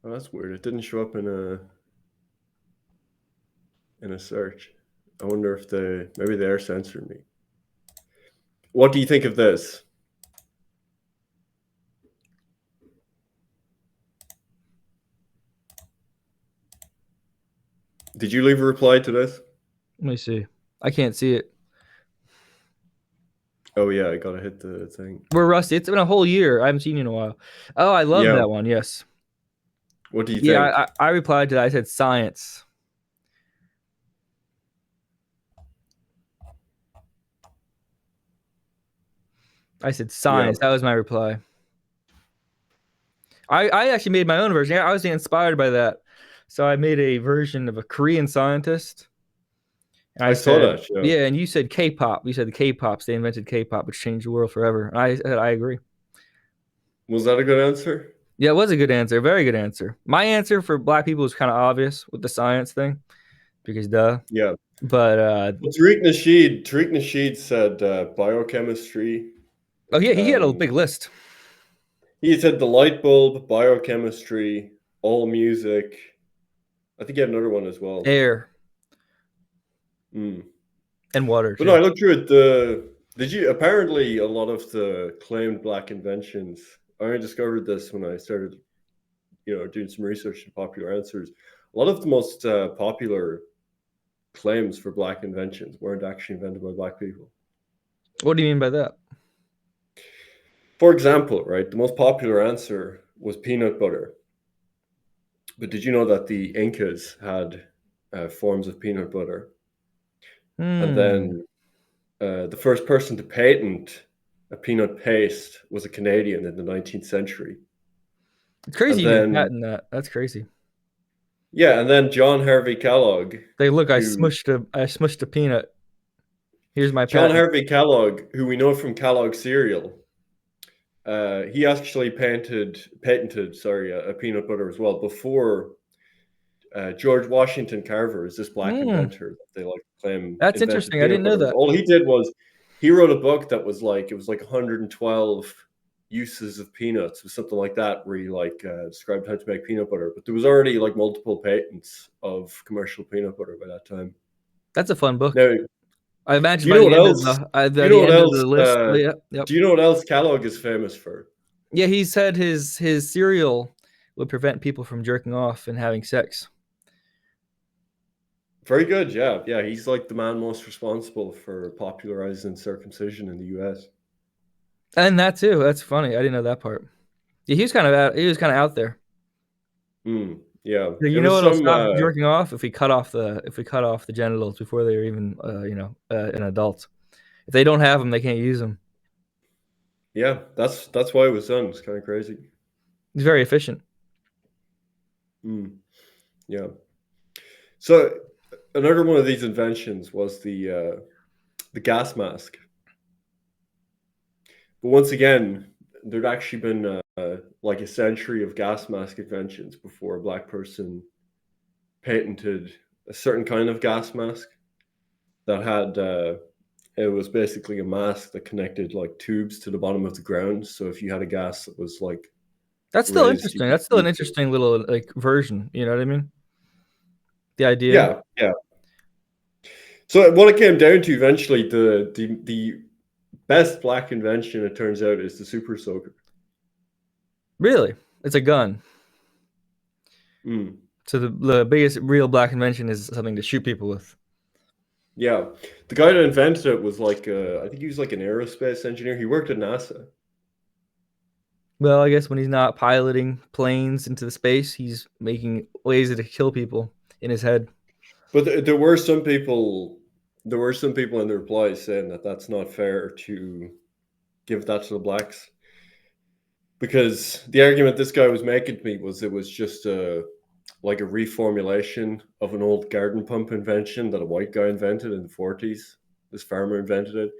Oh, that's weird. It didn't show up in a search. I wonder if maybe they're censoring me. What do you think of this? Did you leave a reply to this? Let me see. I can't see it. Oh yeah, I gotta hit the thing. We're rusty. It's been a whole year. I haven't seen you in a while. Oh, I love Yeah. that one. Yes. What do you Yeah, think? I replied to that. I said science. I said Yeah. science. That was my reply. I actually made my own version. Yeah, I was inspired by that. So I made a version of a Korean scientist. And I I saw said, that. Yeah. yeah, and you said K-pop. You said the K-pops. They invented K-pop, which changed the world forever. And I said, I agree. Was that a good answer? Yeah, it was a good answer. Very good answer. My answer for black people was kind of obvious with the science thing, because duh. Yeah. But Well, Tariq Nasheed said biochemistry. oh yeah, he had a Um, big list. he said the light bulb, biochemistry, all music. I think he had another one as well. Air Mm. and water But no, too. I looked through it. Apparently a lot of the claimed black inventions. I only discovered this when I started, doing some research in popular answers. A lot of the most popular claims for black inventions weren't actually invented by black people. What do you mean by that? For example, right, the most popular answer was peanut butter. But did you know that the Incas had forms of peanut butter? And Hmm. then the first person to patent a peanut paste was a Canadian in the 19th century. It's crazy And you can then, patent that. That's crazy. yeah, and then John Harvey Kellogg, They look, who I smushed a peanut. Here's my John patent. Harvey Kellogg, who we know from Kellogg cereal, he actually patented, a peanut butter as well before George Washington Carver is this black Hmm. inventor that they like to claim That's invented interesting. I peanut didn't know butter. that. All he did was he wrote a book that was like 112 uses of peanuts or something like that, where he described how to make peanut butter. But there was already like multiple patents of commercial peanut butter by that time. That's a fun book. Now, I imagine do you know what else? Do by you know the what end of else? the list. Oh, yeah, yep. Do you know what else Kellogg is famous for? Yeah, he said his cereal would prevent people from jerking off and having sex. Very good, yeah, yeah. He's like the man most responsible for popularizing circumcision in the U.S. And that too. That's funny. I didn't know that part. Yeah, he was kind of out there. Yeah, Yeah, it you know was what'll some. stop jerking off if we cut off the genitals before they're even an adult. If they don't have them, they can't use them. Yeah, that's why it was done. It's kind of crazy. It's very efficient. Yeah. So another one of these inventions was the gas mask. But once again, there'd actually been like a century of gas mask inventions before a black person patented a certain kind of gas mask that had it was basically a mask that connected like tubes to the bottom of the ground. So if you had a gas that was like That's still raised, you interesting. could That's still an breathe through. interesting little like version. You know what I mean? The idea. Yeah, yeah. So what it came down to eventually, the best black invention, it turns out, is the super soaker. Really, it's a gun. Mm. So the biggest real black invention is something to shoot people with. Yeah, the guy that invented it was I think he was like an aerospace engineer. He worked at NASA. Well, I guess when he's not piloting planes into the space, he's making ways to kill people in his head. But there were some people. There were some people in the replies saying that that's not fair to give that to the blacks, because the argument this guy was making to me was it was just like a reformulation of an old garden pump invention that a white guy invented in the 40s. This farmer invented it.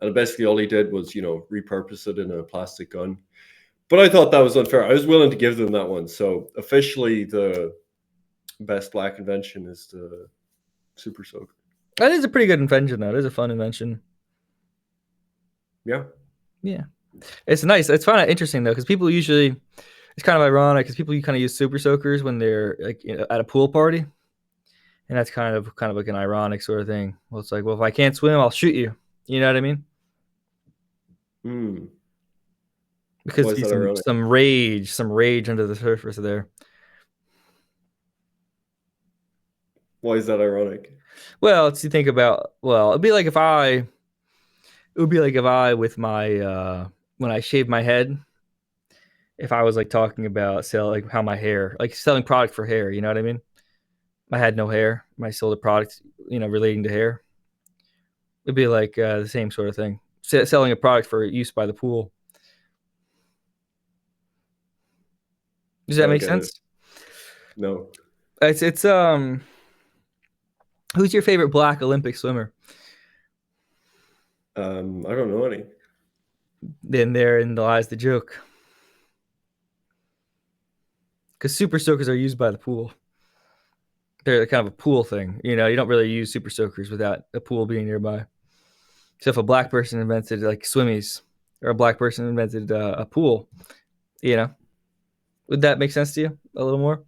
And basically all he did was, repurpose it in a plastic gun. But I thought that was unfair. I was willing to give them that one. So officially the best black invention is the super soaker. That is a pretty good invention, though. It is a fun invention. Yeah. Yeah. It's nice. It's kind of interesting, though, because people usually, It's kind of ironic because people kind of use super soakers when they're like at a pool party, and that's kind of like an ironic sort of thing. Well, it's like, well, if I can't swim, I'll shoot you. You know what I mean? Hmm. Because Why is see that ironic? some rage under the surface there. Why is that ironic? Well, it's you think about. Well, it would be like if I with my when I shave my head, if I was like talking about sell like how my hair, like selling product for hair. You know what I mean? I had no hair. I sold a product, relating to hair. It'd be like the same sort of thing. Selling a product for use by the pool. Does I that don't make get it. sense? No. It's. Who's your favorite black Olympic swimmer? I don't know any. Then therein lies the joke. Because super soakers are used by the pool. They're kind of a pool thing. You don't really use super soakers without a pool being nearby. So if a black person invented like swimmies, or a black person invented a pool, you know, would that make sense to you a little more?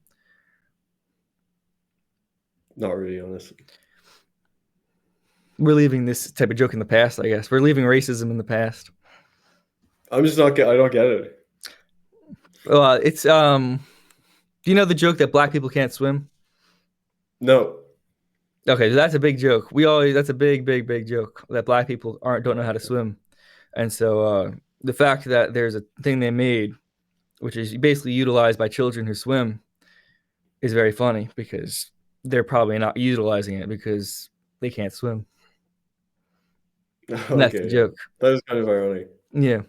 Not really, honestly. We're leaving this type of joke in the past, I guess. We're leaving racism in the past. I'm just not. I don't get it. It's Do you know the joke that black people can't swim? No. Okay, so that's a big joke. That's a big, big, big joke that black people aren't don't know how to swim, and so the fact that there's a thing they made, which is basically utilized by children who swim, is very funny because they're probably not utilizing it because they can't swim. And that's the Okay, yeah. joke. That is kind of ironic. Yeah.